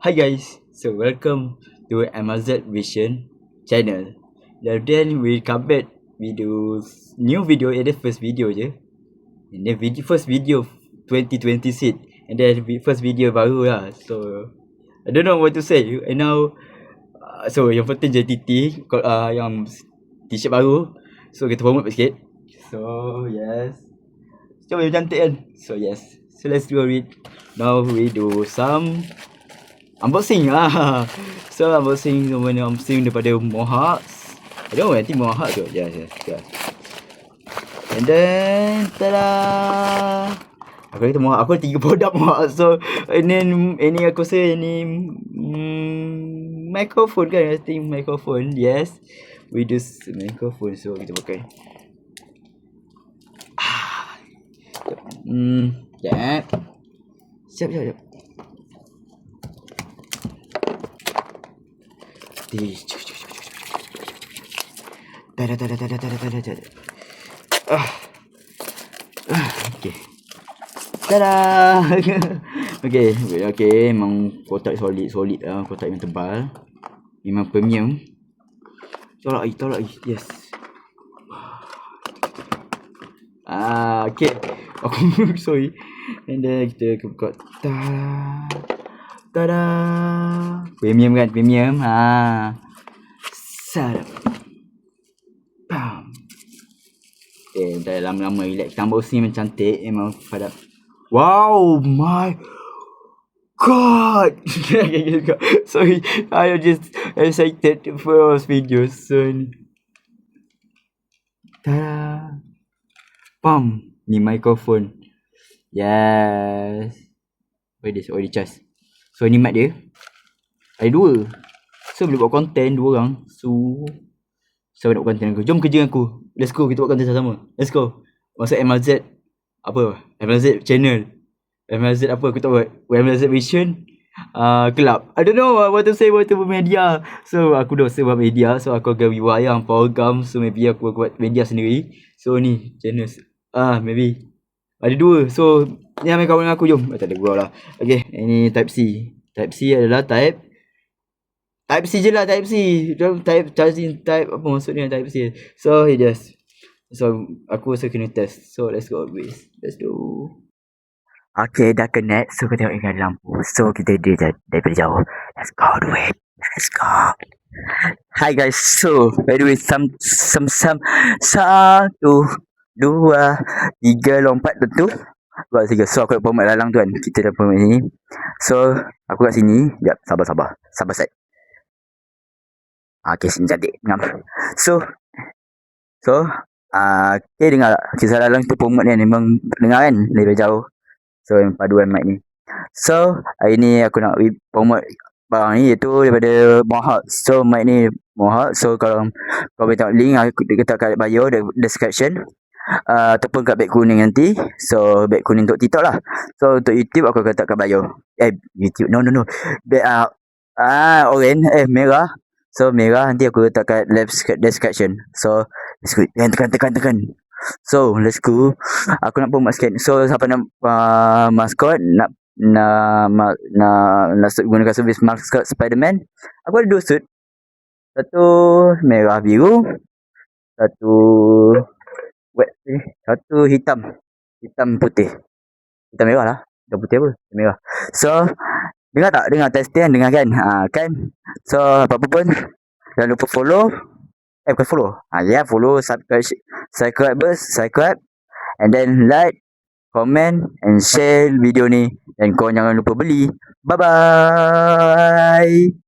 Hi guys, so welcome to MRZ Vision channel. Dan we come back video new video the first video je. And then first video 2026 and then first video baru lah. So I don't know what to say. And now so yang penting JTT yang t-shirt baru. So kita promote sikit. So yes. Macam yang cantik kan. So yes. So let's do it. Now we do some unboxing lah. So unboxing daripada Mohawk. I don't know nanti Mohawk tu. Yes. And then tada. Aku kata Mohawk, aku ada 3 produk Mohawk. So ini aku rasa ini microphone kan. I think microphone. Yes. We do microphone. So kita pakai. Siap. Okay. Tada. Okay, memang kotak solid lah, kotak yang tebal. Memang premium. Tolak lagi. Yes. Okay. Aku sorry. And then kita buka. Tada. Premium kan? Premium. Sarap. Bam. Dah lama-lama relax. Tambah sini memang cantik. Memang padam. Wow my God. Sorry. I just excited for those videos. So tada. Pam. Ni microphone. Yes. Where the charge. So ni mic dia. Ada 2. So boleh buat konten 2 orang. So nak buat konten aku. Jom kerja dengan aku. Let's go, kita buat konten sama-sama. Let's go. Masuk MRZ apa? MRZ channel. MRZ apa aku tak buat. MRZ Vision Club. I don't know what to say about media. So aku dah buat media. So aku akan wayang program. So maybe aku buat media sendiri. So ni channel maybe ada 2. So ni ambil kawan aku, jom. Tak ada gua lah. Okay, ini type C. Type C adalah type C je lah, type C. Type charging type apa maksudnya type C. So it just aku rasa kena test. So let's go guys. Let's do. Okay, dah connect. So kita tengok ingat lampu. So kita daripada jauh. Let's go do it. Let's go. Hi guys. So by the way some 1 2 3 lompat tentu. Buat 3. So aku nak promote lalang tu kan. Kita dah promote sini. So aku kat sini. Sekejap, sabar set. Okay, sini cantik. Ngam. So okay, dengar tak? Kisah lalang tu promote ni memang dengar kan dari jauh. So yang paduan mic ni. So hari ni aku nak promote barang ni iaitu daripada Mohawk. So mic ni Mohawk. So kalau kau boleh tengok link aku letak kat bio description. Ataupun kat beg kuning nanti. So beg kuning untuk TikTok lah. So untuk YouTube aku akan letak kat bio. YouTube no. Beg orange merah. So merah nanti aku letak kat description. So let's go. Tekan. So let's go. Aku nak promote sikit. So siapa nak maskot nak gunakan servis maskot Spiderman. Aku ada 2 suit. Satu merah biru. Satu hitam putih. Hitam merah lah. Hitam putih apa? Merah. So dengar tak? Dengar testing kan? Kan? So apa-apa pun jangan lupa follow. Bukan follow. Follow, subscribe and then like, comment and share video ni. Dan kau jangan lupa beli. Bye bye.